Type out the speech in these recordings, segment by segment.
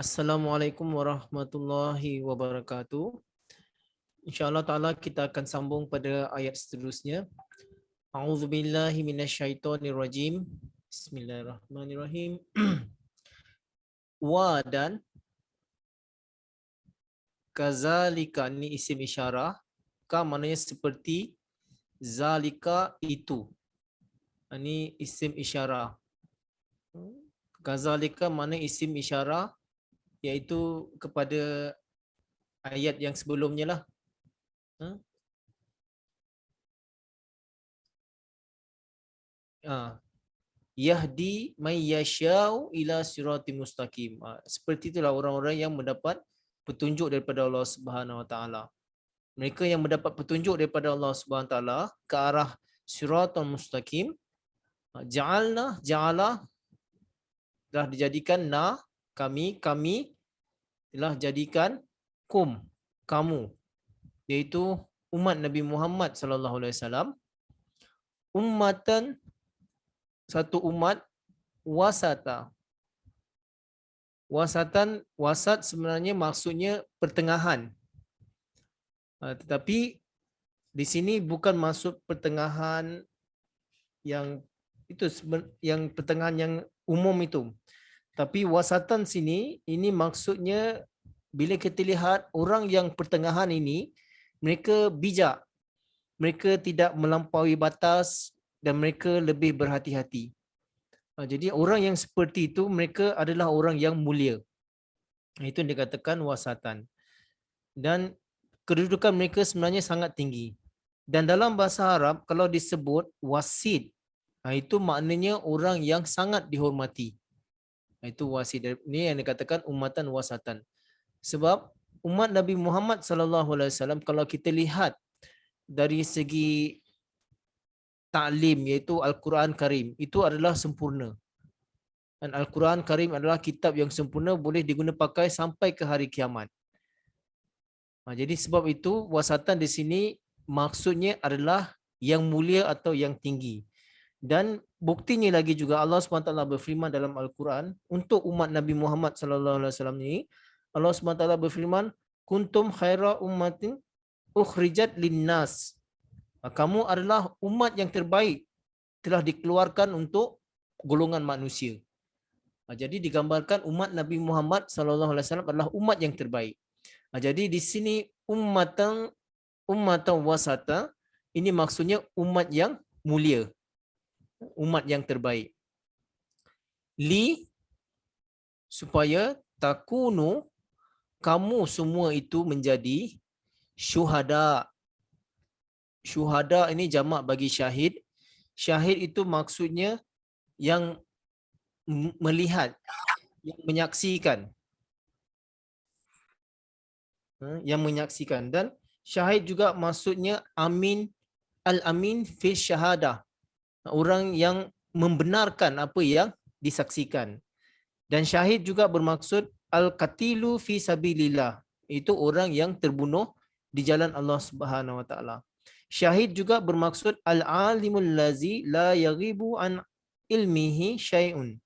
Assalamualaikum warahmatullahi wabarakatuh. InsyaAllah ta'ala kita akan sambung pada ayat seterusnya. A'udzubillahi minasyaitonirrajim. Bismillahirrahmanirrahim. Wa dan kazalika ni isim isyarah. Ka maknanya seperti, zalika itu. Ini isim isyarah. Kazalika mana isim isyarah, iaitu kepada ayat yang sebelumnya lah. Yahdi may yashau ila siratim mustaqim. Seperti itulah orang-orang yang mendapat petunjuk daripada Allah Subhanahu Wa Taala. Mereka yang mendapat petunjuk daripada Allah Subhanahu Wa Taala ke arah siratal mustaqim. Ja'ala telah dijadikan kami telah jadikan kamu, iaitu umat Nabi Muhammad sallallahu alaihi wasallam, ummatan, satu umat, wasata. Wasat sebenarnya maksudnya pertengahan. Tetapi di sini bukan maksud pertengahan yang itu, yang pertengahan yang umum itu. Tapi wasatan sini ini maksudnya bila kita lihat orang yang pertengahan ini, mereka bijak. Mereka tidak melampaui batas dan mereka lebih berhati-hati. Jadi orang yang seperti itu mereka adalah orang yang mulia. Itu yang dikatakan wasatan. Dan kedudukan mereka sebenarnya sangat tinggi. Dan dalam bahasa Arab kalau disebut wasid, itu maknanya orang yang sangat dihormati. Itu wasid. Ini yang dikatakan umatan wasatan. Sebab umat Nabi Muhammad sallallahu alaihi wasallam kalau kita lihat dari segi ta'lim, iaitu Al-Quran Karim, itu adalah sempurna. Dan Al-Quran Karim adalah kitab yang sempurna, boleh diguna pakai sampai ke hari kiamat. Jadi sebab itu wasatan di sini maksudnya adalah yang mulia atau yang tinggi. Dan buktinya lagi juga Allah SWT berfirman dalam Al-Quran untuk umat Nabi Muhammad SAW ini. Allah SWT berfirman, kuntum khaira ummatin ukhrijat linnas. Kamu adalah umat yang terbaik, telah dikeluarkan untuk golongan manusia. Jadi digambarkan umat Nabi Muhammad SAW adalah umat yang terbaik. Jadi di sini ummatan wasata, ini maksudnya umat yang mulia, umat yang terbaik. Li, supaya takunu, kamu semua itu menjadi syuhada. Syuhada ini jamak bagi syahid. Syahid itu maksudnya yang melihat, yang menyaksikan. Yang menyaksikan. Dan syahid juga maksudnya amin, al-amin fi syahadah. Orang yang membenarkan apa yang disaksikan. Dan syahid juga bermaksud al-qatilu fi sabilillah. Itu orang yang terbunuh di jalan Allah Subhanahu Wa Taala. Syahid juga bermaksud al-alimul lazi la yaghibu an ilmihi syai'un.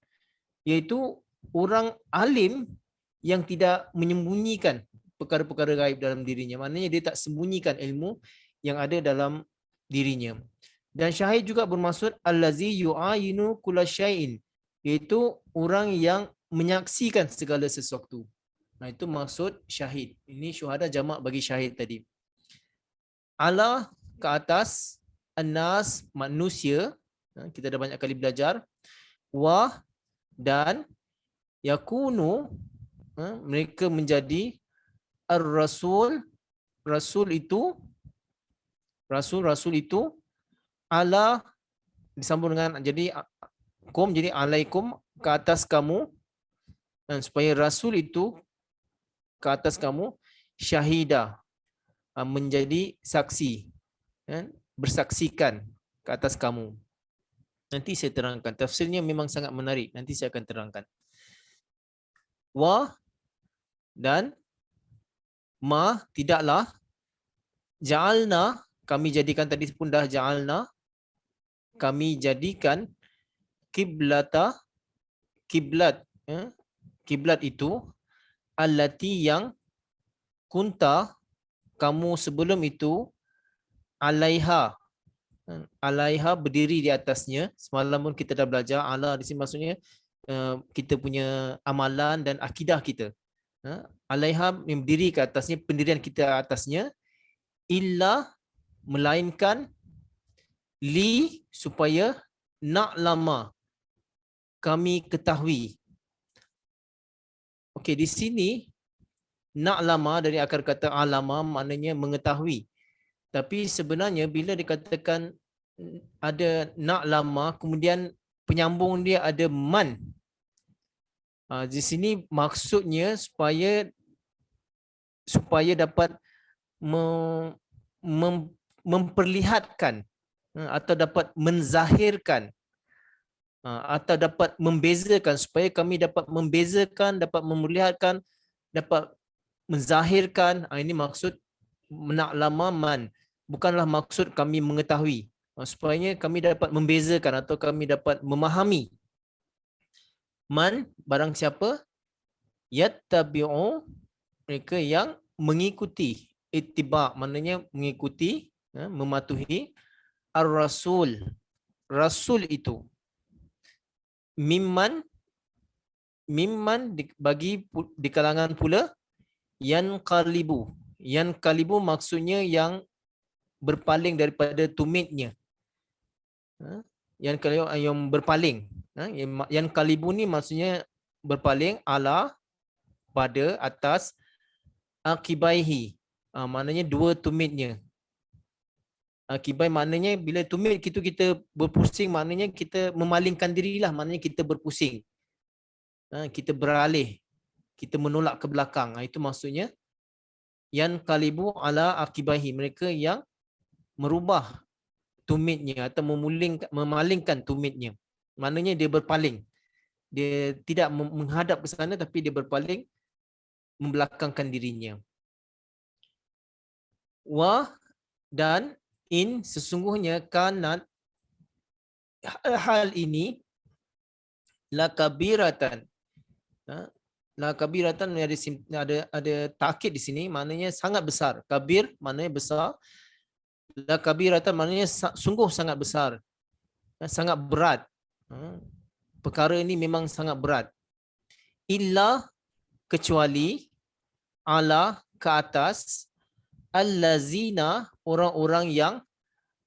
Iaitu orang alim yang tidak menyembunyikan perkara-perkara gaib dalam dirinya. Maknanya dia tak sembunyikan ilmu yang ada dalam dirinya. Dan syahid juga bermaksud allazi yu'ayinu kullasyai'in, iaitu orang yang menyaksikan segala sesuatu. Nah, itu maksud syahid. Ini syuhada jamak bagi syahid tadi. Ala, ke atas, annas, manusia. Kita dah banyak kali belajar. Wa, dan yakunu, mereka menjadi ar-rasul, rasul itu ala, disambung dengan jadi kum, jadi alaikum, ke atas kamu, dan supaya rasul itu ke atas kamu, syahida, menjadi saksi, bersaksikan ke atas kamu. Nanti saya terangkan. Tafsirnya memang sangat menarik. Nanti saya akan terangkan. Wa, dan ma, tidaklah, ja'alna, kami jadikan, tadi pun dah ja'alna, kami jadikan kiblat itu allati yang kunta kamu sebelum itu alaiha. Alaiha berdiri di atasnya. Semalam pun kita dah belajar ala di sini maksudnya kita punya amalan dan akidah kita. Alaiha yang berdiri ke atasnya, pendirian kita atasnya, illa melainkan li supaya nak lama kami ketahui. Okey, di sini nak lama dari akar kata alama maknanya mengetahui. Tapi sebenarnya bila dikatakan ada nak lama kemudian penyambung dia ada man. Di sini maksudnya supaya dapat memperlihatkan atau dapat menzahirkan atau dapat membezakan, supaya kami dapat membezakan, dapat memperlihatkan, dapat menzahirkan. Ini maksud nak lama man, bukanlah maksud kami mengetahui. Supaya kami dapat membezakan atau kami dapat memahami. Man, barang siapa yattabi'u, mereka yang mengikuti. Ittiba maknanya mengikuti, mematuhi ar-rasul, rasul itu. Mimman bagi di kalangan pula yanqalibu. Yanqalibu maksudnya yang berpaling daripada tumitnya. Yang berpaling. Yanqalibu ni maksudnya berpaling ala pada atas akibaihi. Maknanya dua tumitnya. Akibai maknanya bila tumit kita berpusing, maknanya kita memalingkan dirilah, maknanya kita berpusing. Kita beralih, kita menolak ke belakang. Itu maksudnya yan kalibu ala akibaihi, mereka yang merubah tumitnya atau memalingkan tumitnya. Maknanya dia berpaling. Dia tidak menghadap ke sana tapi dia berpaling, membelakangkan dirinya. Wa dan in sesungguhnya kanat hal ini la kabiratan. La kabiratan ada takkid di sini, maknanya sangat besar. Kabir maknanya besar. La kabiratan maknanya sungguh sangat besar. Sangat berat. Perkara ini memang sangat berat. Illa kecuali ala ke atas allazina orang-orang yang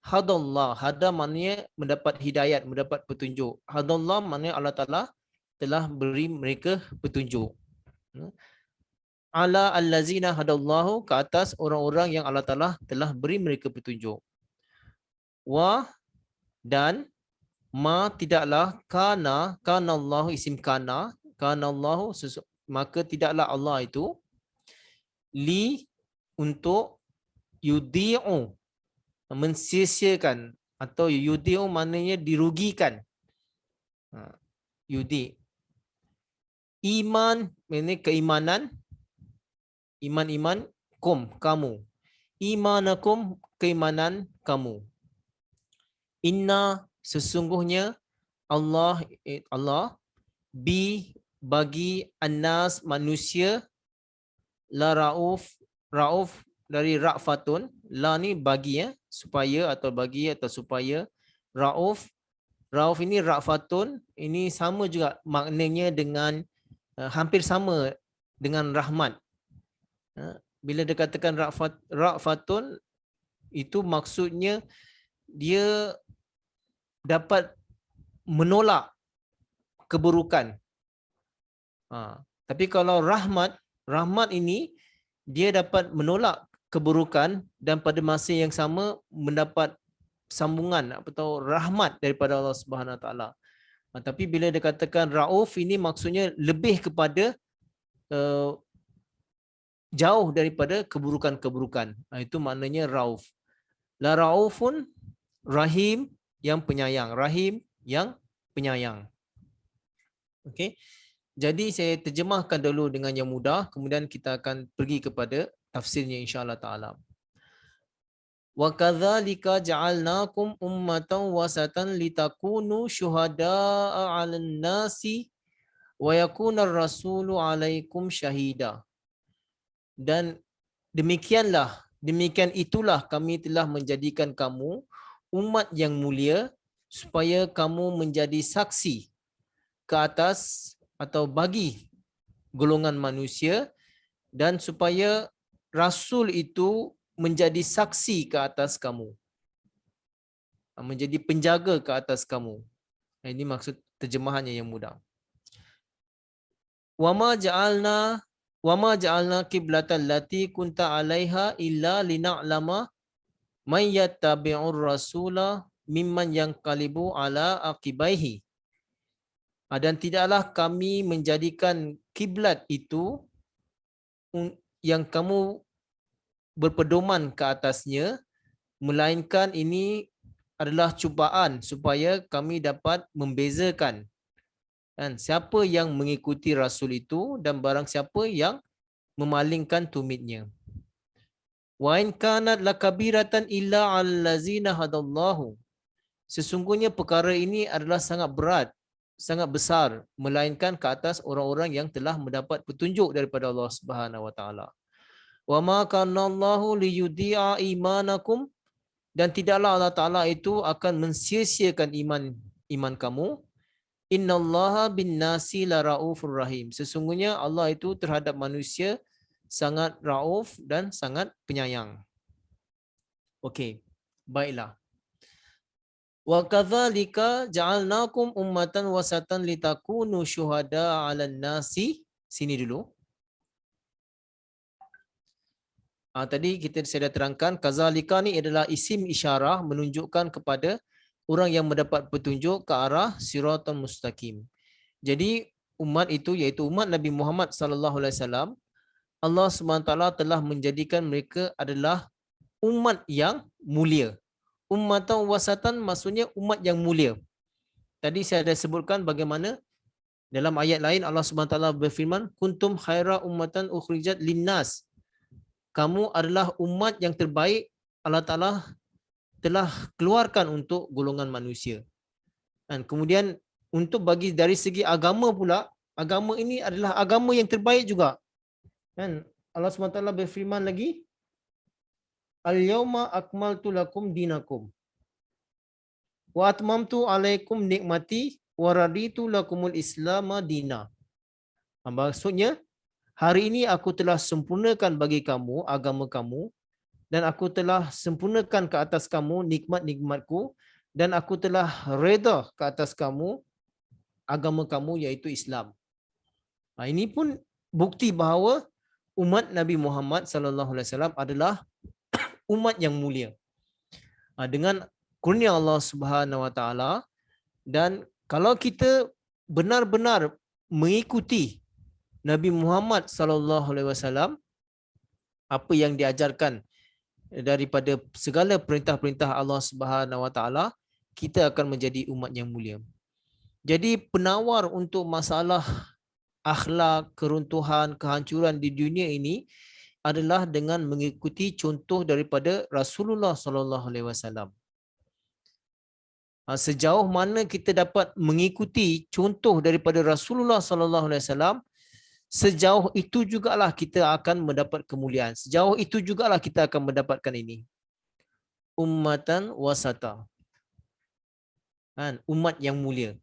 hadallah. Hada maknanya mendapat hidayat, mendapat petunjuk. Hadallah maknanya Allah Ta'ala telah beri mereka petunjuk. Ala allazina hadallahu, ke atas orang-orang yang Allah Ta'ala telah beri mereka petunjuk. Wa dan ma tidaklah kana Allahu isim kana Allahu maka tidaklah Allah itu li untuk yudi'u mensia-siakan, atau yudi'u maknanya dirugikan. Yudi. Iman maknanya keimanan. Iman kamu. Imanakum keimanan kamu. Inna sesungguhnya Allah bagi annas manusia la rauf dari ra'fatun, la ni bagi supaya atau bagi atau supaya. Rauf ini ra'fatun, ini sama juga maknanya dengan hampir sama dengan rahmat. Bila dikatakan ra'fatun itu maksudnya dia dapat menolak keburukan. Tapi kalau rahmat ini dia dapat menolak keburukan dan pada masa yang sama mendapat sambungan atau rahmat daripada Allah Subhanahu Wa Taala. Tapi bila dikatakan rauf ini maksudnya lebih kepada jauh daripada keburukan-keburukan. Itu maknanya rauf. La raufun rahim yang penyayang. Rahim yang penyayang. Okey. Jadi saya terjemahkan dulu dengan yang mudah, kemudian kita akan pergi kepada tafsirnya insya-Allah taala. Wa kadzalika ja'alnakum ummatan wasatan litakunu syuhada'a 'alan nasi wa yakunar rasulu alaikum syahida. Dan demikian itulah kami telah menjadikan kamu umat yang mulia supaya kamu menjadi saksi ke atas atau bagi golongan manusia, dan supaya rasul itu menjadi saksi ke atas kamu, menjadi penjaga ke atas kamu. Ini maksud terjemahannya yang mudah. Wama ja'alna qiblatan lati kunta 'alaiha illa lina'lama may yattabi'ur rasula mimman yanqalibu 'ala aqibaihi. Dan tidaklah kami menjadikan kiblat itu yang kamu berpedoman ke atasnya, melainkan ini adalah cubaan supaya kami dapat membezakan siapa yang mengikuti rasul itu dan barang siapa yang memalingkan tumitnya. Wa in kanat lakabiratan illa allazina hadallahu. Sesungguhnya perkara ini adalah sangat berat, sangat besar, melainkan ke atas orang-orang yang telah mendapat petunjuk daripada Allah Subhanahu wa taala. Wa ma kana Allahu liyudhi'a imanakum, dan tidaklah Allah Taala itu akan mensia-siakan iman kamu. Innallaha bin-nasi laraufur rahim. Sesungguhnya Allah itu terhadap manusia sangat rauf dan sangat penyayang. Okey, baiklah. Wa kadzalika ja'alnakum ummatan wasatan litakunu syuhada 'alan nasi. Sini dulu. Tadi saya dah terangkan, kadzalika ni adalah isim isyarah menunjukkan kepada orang yang mendapat petunjuk ke arah siratal mustaqim. Jadi umat itu, iaitu umat Nabi Muhammad sallallahu alaihi wasallam, Allah SWT telah menjadikan mereka adalah umat yang mulia. Ummatan wasatan maksudnya umat yang mulia. Tadi saya ada sebutkan bagaimana dalam ayat lain Allah SWT berfirman, kuntum khaira ummatan ukhrijat linnas. Kamu adalah umat yang terbaik Allah Ta'ala telah keluarkan untuk golongan manusia. Dan kemudian untuk bagi dari segi agama pula, agama ini adalah agama yang terbaik juga. Dan Allah SWT berfirman lagi, al-yawma akmaltu lakum dinakum wa atmamtu alaikum nikmati wa raditu lakumul islama dina. Maksudnya, hari ini aku telah sempurnakan bagi kamu agama kamu, dan aku telah sempurnakan ke atas kamu nikmat-nikmatku, dan aku telah reda ke atas kamu agama kamu iaitu Islam. Ini pun bukti bahawa umat Nabi Muhammad sallallahu alaihi wasallam adalah umat yang mulia dengan kurnia Allah Subhanahu wa taala. Dan kalau kita benar-benar mengikuti Nabi Muhammad sallallahu alaihi wasallam, apa yang diajarkan daripada segala perintah-perintah Allah Subhanahu wa taala, kita akan menjadi umat yang mulia. Jadi penawar untuk masalah akhlak, keruntuhan, kehancuran di dunia ini adalah dengan mengikuti contoh daripada Rasulullah sallallahu alaihi wasallam. Sejauh mana kita dapat mengikuti contoh daripada Rasulullah sallallahu alaihi wasallam, sejauh itu jugalah kita akan mendapat kemuliaan. Sejauh itu jugalah kita akan mendapatkan ini. Ummatan wasata. Umat yang mulia.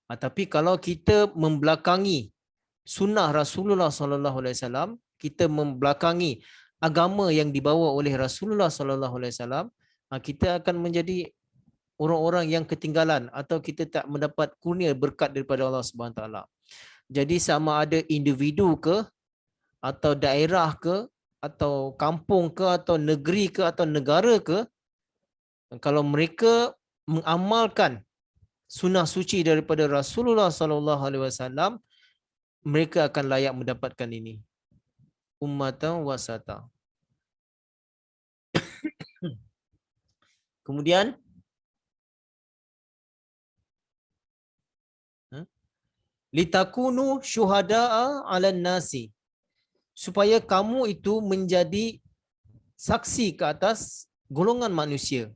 Tapi kalau kita membelakangi sunnah Rasulullah sallallahu alaihi wasallam, kita membelakangi agama yang dibawa oleh Rasulullah sallallahu alaihi wasallam, kita akan menjadi orang-orang yang ketinggalan atau kita tak mendapat kurnia berkat daripada Allah Subhanahu taala. Jadi sama ada individu ke atau daerah ke atau kampung ke atau negeri ke atau negara ke, kalau mereka mengamalkan sunnah suci daripada Rasulullah sallallahu alaihi wasallam, mereka akan layak mendapatkan ini. Ummatan wasata. Kemudian litakunu syuhada'a 'alan nasi, supaya kamu itu menjadi saksi ke atas golongan manusia.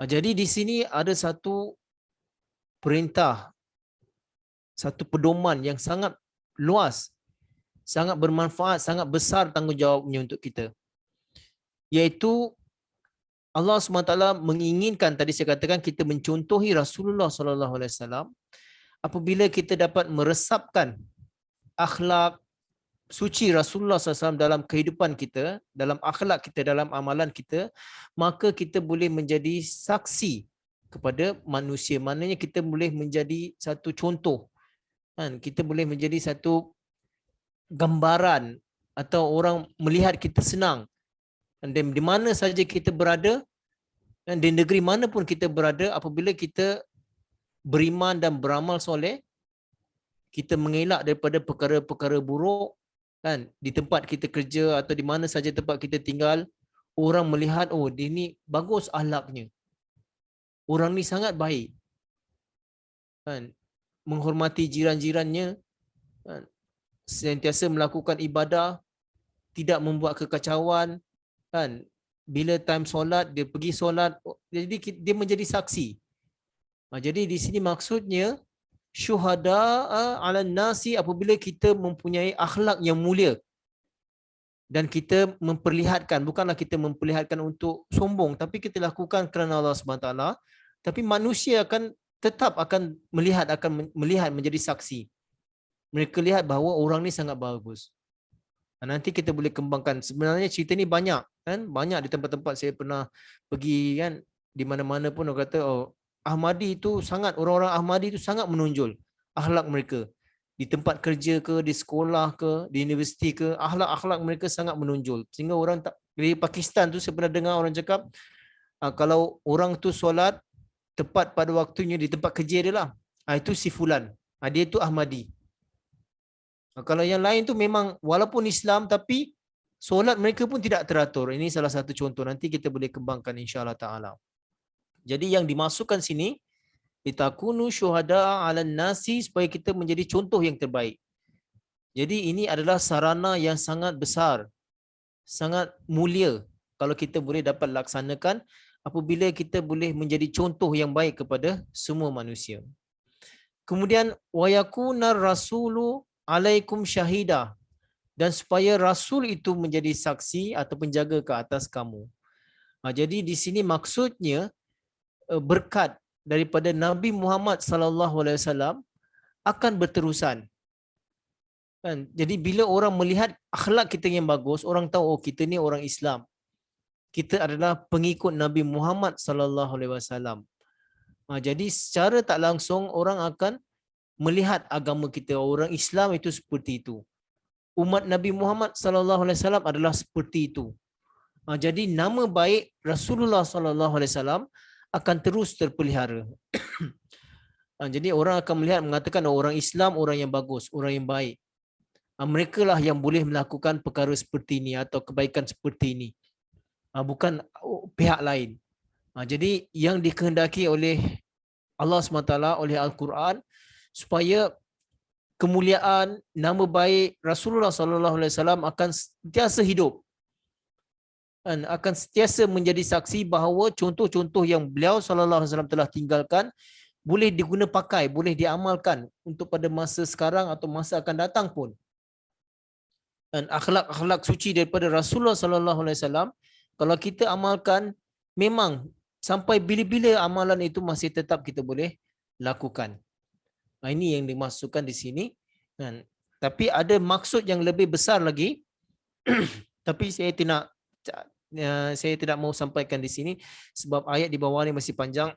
Jadi di sini ada satu perintah satu pedoman yang sangat luas, sangat bermanfaat, sangat besar tanggungjawabnya untuk kita. Iaitu Allah SWT menginginkan, tadi saya katakan, kita mencontohi Rasulullah SAW apabila kita dapat meresapkan akhlak suci Rasulullah SAW dalam kehidupan kita, dalam akhlak kita, dalam amalan kita, maka kita boleh menjadi saksi kepada manusia. Maknanya kita boleh menjadi satu contoh, kan? Kita boleh menjadi satu gambaran atau orang melihat kita senang. Dan di mana saja kita berada, dan di negeri mana pun kita berada, apabila kita beriman dan beramal soleh, kita mengelak daripada perkara-perkara buruk, kan, di tempat kita kerja atau di mana saja tempat kita tinggal, orang melihat, oh dia ni bagus akhlaknya, orang ni sangat baik, kan, menghormati jiran-jirannya, kan, sentiasa melakukan ibadah, tidak membuat kekacauan, kan, bila time solat dia pergi solat. Jadi dia menjadi saksi. Jadi di sini maksudnya syuhada ala nasi, apabila kita mempunyai akhlak yang mulia dan kita memperlihatkan, bukanlah kita memperlihatkan untuk sombong, tapi kita lakukan kerana Allah SWT, tapi manusia akan tetap akan melihat menjadi saksi. Mereka lihat bahawa orang ni sangat bagus. Nanti kita boleh kembangkan. Sebenarnya cerita ni banyak, kan? Banyak di tempat-tempat saya pernah pergi, kan, di mana-mana pun orang kata, oh, Ahmadi itu sangat, orang-orang Ahmadi itu sangat menonjol akhlak mereka. Di tempat kerja ke, di sekolah ke, di universiti ke, akhlak-akhlak mereka sangat menonjol. Sehingga orang tak, di Pakistan tu saya pernah dengar orang cakap, kalau orang tu solat tepat pada waktunya di tempat kerja dia lah, itu si fulan, dia tu Ahmadi. Kalau yang lain tu memang walaupun Islam tapi solat mereka pun tidak teratur. Ini salah satu contoh, nanti kita boleh kembangkan insya-Allah taala. Jadi yang dimasukkan sini, litakunu syuhada 'alan nasi, supaya kita menjadi contoh yang terbaik. Jadi ini adalah sarana yang sangat besar, sangat mulia kalau kita boleh dapat laksanakan, apabila kita boleh menjadi contoh yang baik kepada semua manusia. Kemudian wa yakunar rasulu alaikum syahida, dan supaya rasul itu menjadi saksi atau penjaga ke atas kamu. Jadi di sini maksudnya berkat daripada Nabi Muhammad sallallahu alaihi wasallam akan berterusan. Kan? Jadi bila orang melihat akhlak kita yang bagus, orang tahu, oh kita ni orang Islam. Kita adalah pengikut Nabi Muhammad sallallahu alaihi wasallam. Jadi secara tak langsung orang akan melihat agama kita, orang Islam itu seperti itu. Umat Nabi Muhammad sallallahu alaihi wasallam adalah seperti itu. Jadi nama baik Rasulullah sallallahu alaihi wasallam akan terus terpelihara. Jadi orang akan melihat, mengatakan, oh, orang Islam orang yang bagus, orang yang baik. Mereka lah yang boleh melakukan perkara seperti ini atau kebaikan seperti ini. Bukan pihak lain. Jadi yang dikehendaki oleh Allah SWT, oleh Al-Quran, supaya kemuliaan nama baik Rasulullah SAW akan sentiasa hidup, akan sentiasa menjadi saksi bahawa contoh-contoh yang beliau SAW telah tinggalkan boleh diguna pakai, boleh diamalkan untuk pada masa sekarang atau masa akan datang pun. Dan akhlak-akhlak suci daripada Rasulullah SAW, kalau kita amalkan, memang sampai bila-bila amalan itu masih tetap kita boleh lakukan. Ini yang dimasukkan di sini. Tapi ada maksud yang lebih besar lagi. Tapi saya tidak mau sampaikan di sini sebab ayat di bawah ni masih panjang.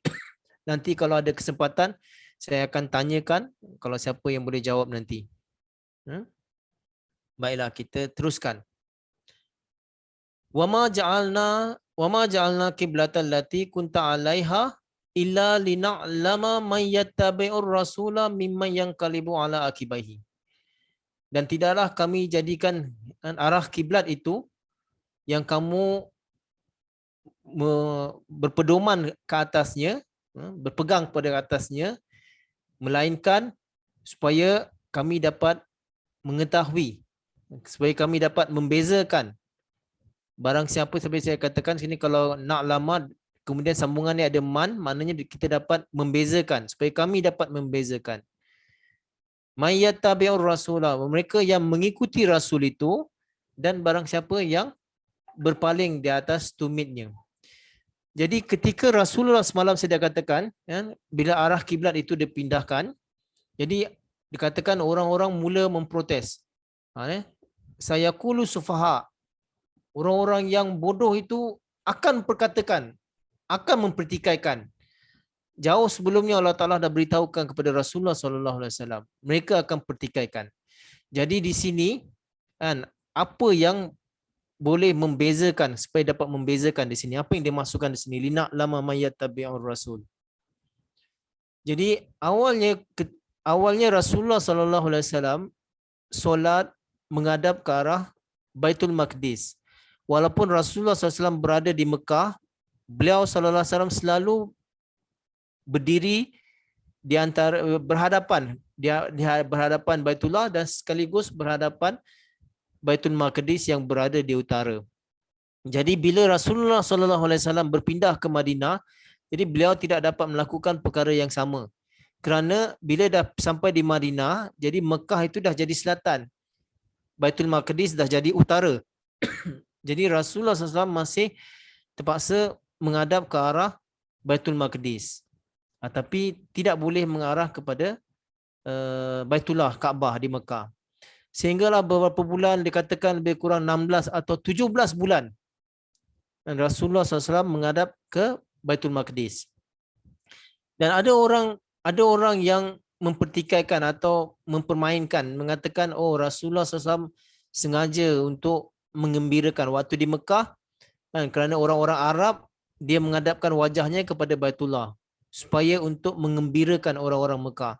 Nanti kalau ada kesempatan saya akan tanyakan, kalau siapa yang boleh jawab nanti. Baiklah, kita teruskan. Wama ja'alna qiblatan lati kunta 'alaiha illa lina'lama man yattabi'ur rasula mimman yanqalibu 'ala akibaihi. Dan tidaklah kami jadikan arah kiblat itu yang kamu berpedoman ke atasnya, berpegang pada atasnya, melainkan supaya kami dapat mengetahui, supaya kami dapat membezakan barang siapa. Seperti saya katakan sini, kalau nak lama kemudian sambungan ni ada man, maknanya kita dapat membezakan, supaya kami dapat membezakan. Mayyattabi'ur rasulah, mereka yang mengikuti rasul itu, dan barang siapa yang berpaling di atas tumitnya. Jadi ketika Rasulullah semalam saya dah katakan, ya, bila arah kiblat itu dipindahkan, jadi dikatakan orang-orang mula memprotes. Saya kulu sufaha, orang-orang yang bodoh itu akan perkatakan, akan mempertikaikan. Jauh sebelumnya Allah Taala dah beritahukan kepada Rasulullah SAW, mereka akan pertikaikan. Jadi di sini kan, apa yang boleh membezakan, supaya dapat membezakan di sini, apa yang dimasukkan di sini, lina lama mayat tabi'ur rasul. Jadi awalnya Rasulullah SAW solat menghadap ke arah Baitul Maqdis. Walaupun Rasulullah SAW berada di Mekah, beliau SAW selalu berdiri di antara berhadapan berhadapan Baitullah dan sekaligus berhadapan Baitul Maqdis yang berada di utara. Jadi bila Rasulullah SAW berpindah ke Madinah, jadi beliau tidak dapat melakukan perkara yang sama. Kerana bila dah sampai di Madinah, jadi Mekah itu dah jadi selatan. Baitul Maqdis dah jadi utara. Jadi Rasulullah SAW masih terpaksa menghadap ke arah Baitul Maqdis. Tapi tidak boleh mengarah kepada Baitullah, Kaabah di Mekah. Sehinggalah beberapa bulan, dikatakan lebih kurang 16 atau 17 bulan, dan Rasulullah SAW menghadap ke Baitul Maqdis. Dan ada orang yang mempertikaikan atau mempermainkan, mengatakan, oh Rasulullah SAW sengaja untuk mengembirakan waktu di Mekah, kan, kerana orang-orang Arab, dia menghadapkan wajahnya kepada Baitullah supaya untuk mengembirakan orang-orang Mekah.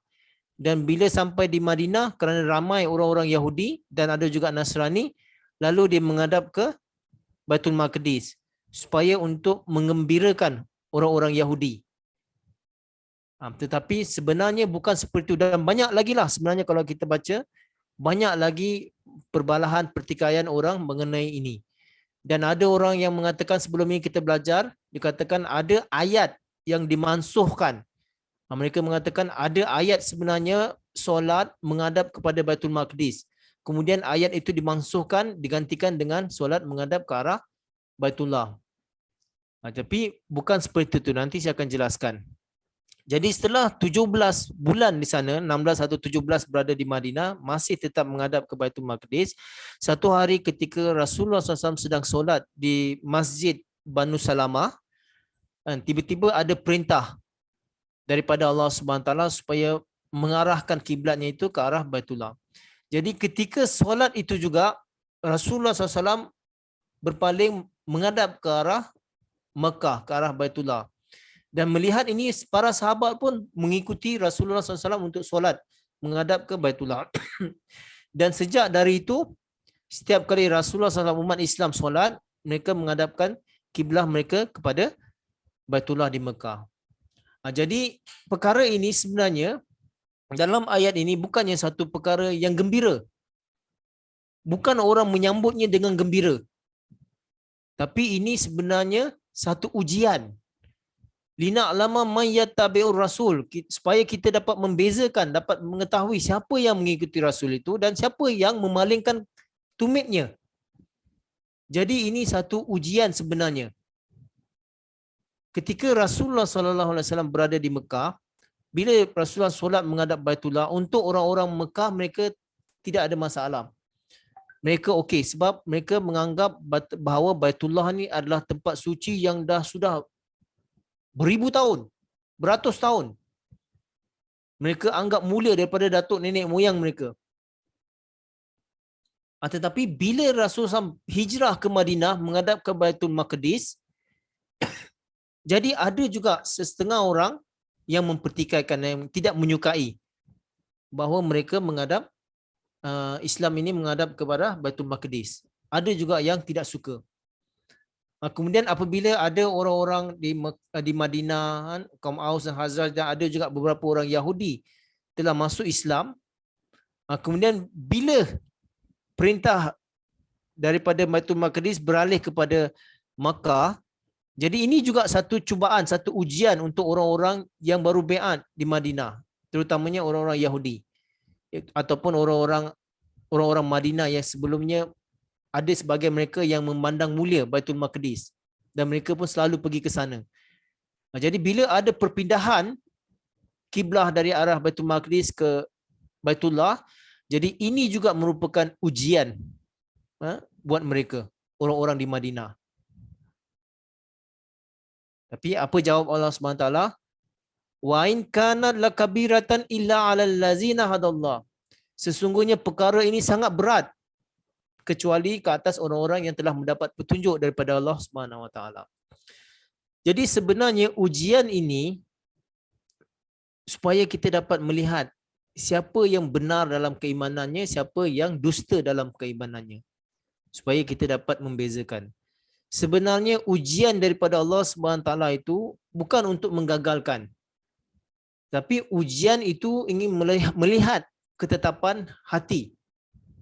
Dan bila sampai di Madinah, kerana ramai orang-orang Yahudi dan ada juga Nasrani, lalu dia menghadap ke Baitul Maqdis supaya untuk mengembirakan orang-orang Yahudi. Tetapi sebenarnya bukan seperti itu, dan banyak lagi lah sebenarnya kalau kita baca, banyak lagi perbalahan pertikaian orang mengenai ini. Dan ada orang yang mengatakan, sebelum ini kita belajar, dikatakan ada ayat yang dimansuhkan. Mereka mengatakan ada ayat sebenarnya solat menghadap kepada Baitul Maqdis. Kemudian ayat itu dimansuhkan, digantikan dengan solat menghadap ke arah Baitullah. Tapi bukan seperti itu, nanti saya akan jelaskan. Jadi setelah 17 bulan di sana, 16 atau 17 berada di Madinah, masih tetap menghadap ke Baitul Maqdis. Satu hari ketika Rasulullah SAW sedang solat di Masjid Banu Salamah, tiba-tiba ada perintah daripada Allah SWT supaya mengarahkan kiblatnya itu ke arah Baitullah. Jadi ketika solat itu juga, Rasulullah SAW berpaling menghadap ke arah Mekah, ke arah Baitullah. Dan melihat ini, para sahabat pun mengikuti Rasulullah SAW untuk solat menghadap ke Baitullah. Dan sejak dari itu, setiap kali Rasulullah SAW umat Islam solat, mereka menghadapkan kiblat mereka kepada Baitullah di Mekah. Jadi perkara ini sebenarnya dalam ayat ini bukannya satu perkara yang gembira. Bukan orang menyambutnya dengan gembira. Tapi ini sebenarnya satu ujian. Lina lama mayyattabi'ur rasul, supaya kita dapat membezakan, dapat mengetahui siapa yang mengikuti rasul itu dan siapa yang memalingkan tumitnya. Jadi ini satu ujian sebenarnya. Ketika Rasulullah SAW berada di Mekah, bila Rasulullah solat menghadap Baitullah, untuk orang-orang Mekah, mereka tidak ada masalah. Mereka okey, sebab mereka menganggap bahawa Baitullah ni adalah tempat suci yang dah sudah beribu tahun, beratus tahun. Mereka anggap mula daripada datuk nenek moyang mereka. Tetapi bila Rasulullah hijrah ke Madinah menghadap ke Baitul Maqdis, jadi ada juga setengah orang yang mempertikaikan, yang tidak menyukai bahawa mereka menghadap Islam ini menghadap kepada Baitul Maqdis. Ada juga yang tidak suka. Kemudian apabila ada orang-orang di Madinah, kaum Aus dan Khazraj, dan ada juga beberapa orang Yahudi telah masuk Islam, kemudian bila perintah daripada Baitul Maqdis beralih kepada Makkah, jadi ini juga satu cubaan, satu ujian untuk orang-orang yang baru baiat di Madinah, terutamanya orang-orang Yahudi. ataupun orang-orang Madinah yang sebelumnya ada sebagian mereka yang memandang mulia Baitul Maqdis dan mereka pun selalu pergi ke sana. Jadi bila ada perpindahan kiblah dari arah Baitul Maqdis ke Baitullah, jadi ini juga merupakan ujian buat mereka, orang-orang di Madinah. Tapi apa jawab Allah SWT? Wa in kanat lakabiratan illa 'alal ladzina hadallah. Sesungguhnya perkara ini sangat berat kecuali ke atas orang-orang yang telah mendapat petunjuk daripada Allah SWT. Jadi sebenarnya ujian ini supaya kita dapat melihat siapa yang benar dalam keimanannya, siapa yang dusta dalam keimanannya. Supaya kita dapat membezakan. Sebenarnya ujian daripada Allah SWT itu bukan untuk menggagalkan. Tapi ujian itu ingin melihat ketetapan hati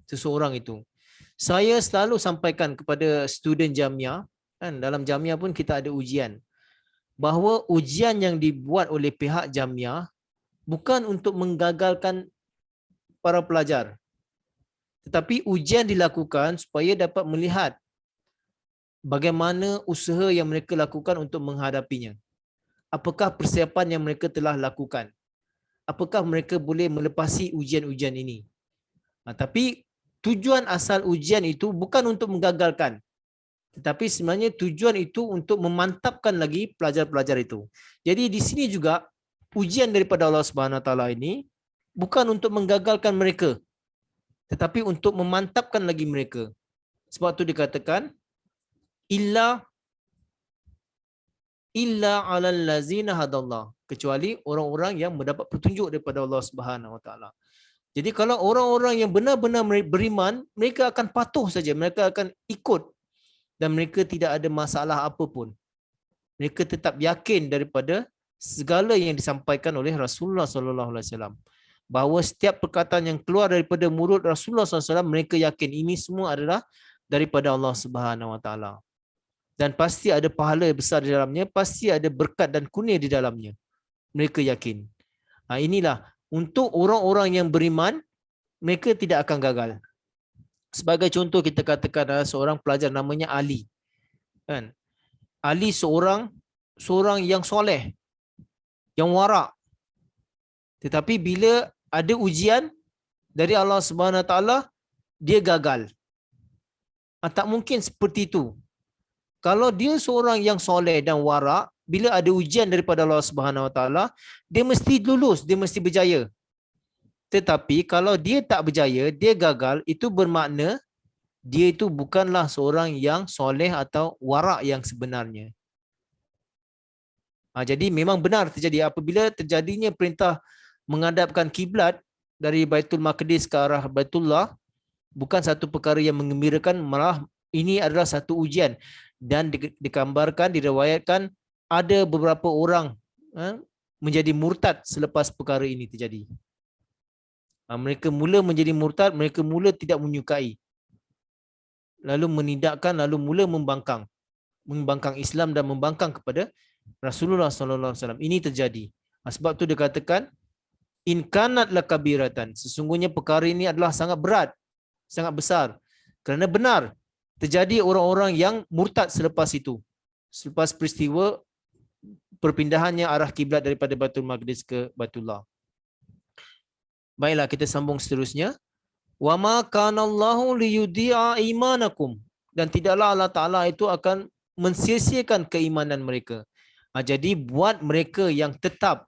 seseorang itu. Saya selalu sampaikan kepada student Jamiah, kan, dalam Jamiah pun kita ada ujian, bahawa ujian yang dibuat oleh pihak Jamiah bukan untuk menggagalkan para pelajar. Tetapi ujian dilakukan supaya dapat melihat bagaimana usaha yang mereka lakukan untuk menghadapinya. Apakah persiapan yang mereka telah lakukan? Apakah mereka boleh melepasi ujian-ujian ini? Tapi tujuan asal ujian itu bukan untuk menggagalkan. Tetapi sebenarnya tujuan itu untuk memantapkan lagi pelajar-pelajar itu. Jadi di sini juga ujian daripada Allah SWT ini bukan untuk menggagalkan mereka, tetapi untuk memantapkan lagi mereka. Sebab tu dikatakan illa 'alal ladzina hadallah, kecuali orang-orang yang mendapat petunjuk daripada Allah Subhanahu Wa Taala. Jadi kalau orang-orang yang benar-benar beriman, mereka akan patuh saja, mereka akan ikut dan mereka tidak ada masalah apa pun. Mereka tetap yakin daripada segala yang disampaikan oleh Rasulullah sallallahu alaihi wasallam. Bahawa setiap perkataan yang keluar daripada mulut Rasulullah sallallahu alaihi wasallam, mereka yakin ini semua adalah daripada Allah Subhanahu Wa Taala. Dan pasti ada pahala yang besar di dalamnya, pasti ada berkat dan kurnia di dalamnya. Mereka yakin. Inilah untuk orang-orang yang beriman, mereka tidak akan gagal. Sebagai contoh kita katakan seorang pelajar namanya Ali. Kan? Ali seorang yang soleh, yang warak. Tetapi bila ada ujian dari Allah Subhanahu Wa Taala, dia gagal. Tak mungkin seperti itu. Kalau dia seorang yang soleh dan warak, bila ada ujian daripada Allah Subhanahu Wa Taala, dia mesti lulus, dia mesti berjaya. Tetapi kalau dia tak berjaya, dia gagal, itu bermakna dia itu bukanlah seorang yang soleh atau warak yang sebenarnya. Jadi memang benar terjadi apabila terjadinya perintah menghadapkan kiblat dari Baitul Maqdis ke arah Baitullah, bukan satu perkara yang menggembirakan, malah ini adalah satu ujian. Dan digambarkan, diriwayatkan ada beberapa orang menjadi murtad selepas perkara ini terjadi. Mereka mula menjadi murtad, mereka mula tidak menyukai, lalu menidakkan, lalu mula membangkang Islam dan membangkang kepada Rasulullah sallallahu alaihi wasallam. Ini terjadi. Sebab tu dia katakan in kanat lakabiratan, sesungguhnya perkara ini adalah sangat berat, sangat besar. Kerana benar terjadi orang-orang yang murtad selepas itu. Selepas peristiwa perpindahannya arah kiblat daripada Baitul Maqdis ke Baitullah. Baiklah, kita sambung seterusnya. Wa ma kana Allahu liyudhi'a imanakum, dan tidaklah Allah Taala itu akan mensia-siakan keimanan mereka. Jadi buat mereka yang tetap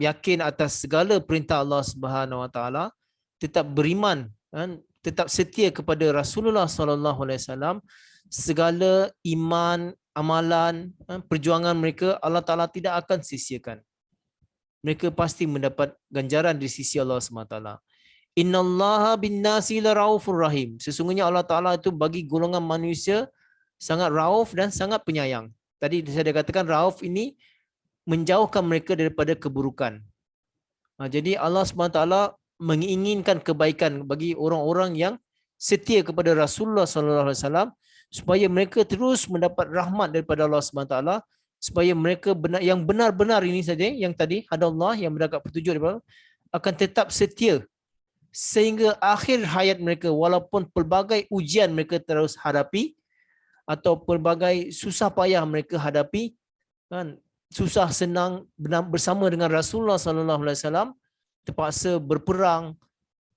yakin atas segala perintah Allah Subhanahu Wa Taala, tetap beriman, tetap setia kepada Rasulullah sallallahu alaihi wasallam, segala iman, amalan, perjuangan mereka Allah Taala tidak akan sia-siakan. Mereka pasti mendapat ganjaran di sisi Allah SWT. Innallaha bin-nasi laraufur rahim. Sesungguhnya Allah Taala itu bagi golongan manusia sangat rauf dan sangat penyayang. Tadi saya katakan rauf ini menjauhkan mereka daripada keburukan. Jadi Allah SWT menginginkan kebaikan bagi orang-orang yang setia kepada Rasulullah SAW, supaya mereka terus mendapat rahmat daripada Allah SWT, supaya mereka yang benar-benar ini saja, yang tadi hadallah, yang mendapat petunjuk daripada akan tetap setia sehingga akhir hayat mereka, walaupun pelbagai ujian mereka terus hadapi atau pelbagai susah payah mereka hadapi, kan, susah senang bersama dengan Rasulullah sallallahu alaihi wasallam, terpaksa berperang,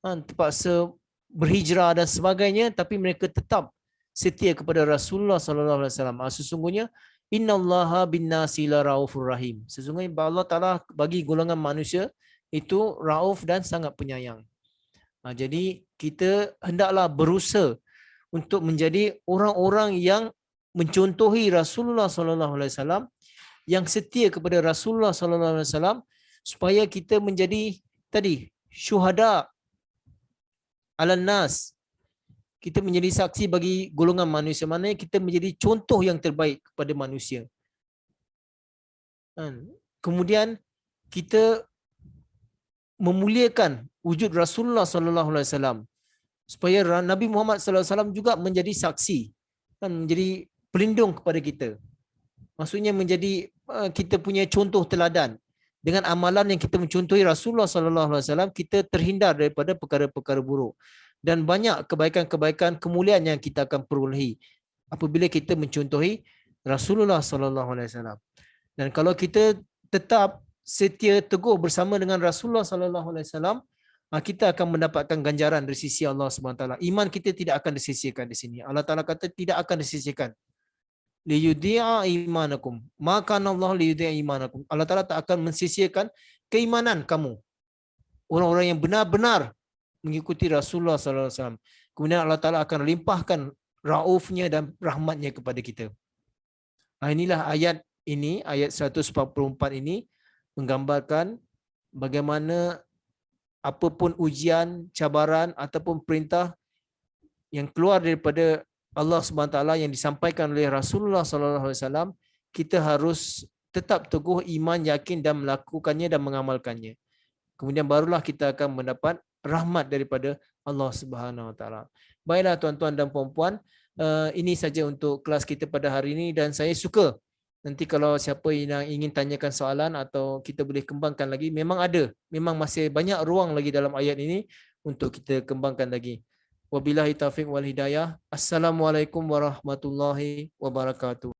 kan, terpaksa berhijrah dan sebagainya, tapi mereka tetap setia kepada Rasulullah sallallahu alaihi wasallam. Sesungguhnya innallaha binnasi la raufur rahim. Sesungguhnya Allah Taala bagi golongan manusia itu rauf dan sangat penyayang. Jadi kita hendaklah berusaha untuk menjadi orang-orang yang mencontohi Rasulullah sallallahu alaihi wasallam, yang setia kepada Rasulullah sallallahu alaihi wasallam, supaya kita menjadi tadi syuhada alan nas. Kita menjadi saksi bagi golongan manusia, mana kita menjadi contoh yang terbaik kepada manusia. Kemudian kita memuliakan wujud Rasulullah sallallahu alaihi wasallam, supaya Nabi Muhammad sallallahu alaihi wasallam juga menjadi saksi, kan, menjadi pelindung kepada kita. Maksudnya menjadi kita punya contoh teladan. Dengan amalan yang kita mencontohi Rasulullah sallallahu alaihi wasallam, kita terhindar daripada perkara-perkara buruk, dan banyak kebaikan-kebaikan kemuliaan yang kita akan perolehi apabila kita mencontohi Rasulullah sallallahu alaihi wasallam. Dan kalau kita tetap setia teguh bersama dengan Rasulullah sallallahu alaihi wasallam, kita akan mendapatkan ganjaran dari sisi Allah Subhanahu taala. Iman kita tidak akan disisihkan di sini. Allah Taala kata tidak akan disisihkan. Liyudi'a imanakum. Maka Allah liyudi'a imanakum. Allah Taala tak akan mensisihkan keimanan kamu. Orang-orang yang benar-benar mengikuti Rasulullah sallallahu alaihi wasallam. Kemudian Allah Taala akan limpahkan raufnya dan rahmatnya kepada kita. Inilah ayat ini, ayat 144 ini menggambarkan bagaimana apapun ujian, cabaran ataupun perintah yang keluar daripada Allah Subhanahu taala yang disampaikan oleh Rasulullah sallallahu alaihi wasallam, kita harus tetap teguh iman, yakin dan melakukannya dan mengamalkannya. Kemudian barulah kita akan mendapat rahmat daripada Allah Subhanahu taala. Baiklah tuan-tuan dan puan-puan, ini saja untuk kelas kita pada hari ini, dan saya suka nanti kalau siapa yang ingin tanyakan soalan atau kita boleh kembangkan lagi, memang ada, memang masih banyak ruang lagi dalam ayat ini untuk kita kembangkan lagi. Wabillahi taufiq wal hidayah. Assalamualaikum warahmatullahi wabarakatuh.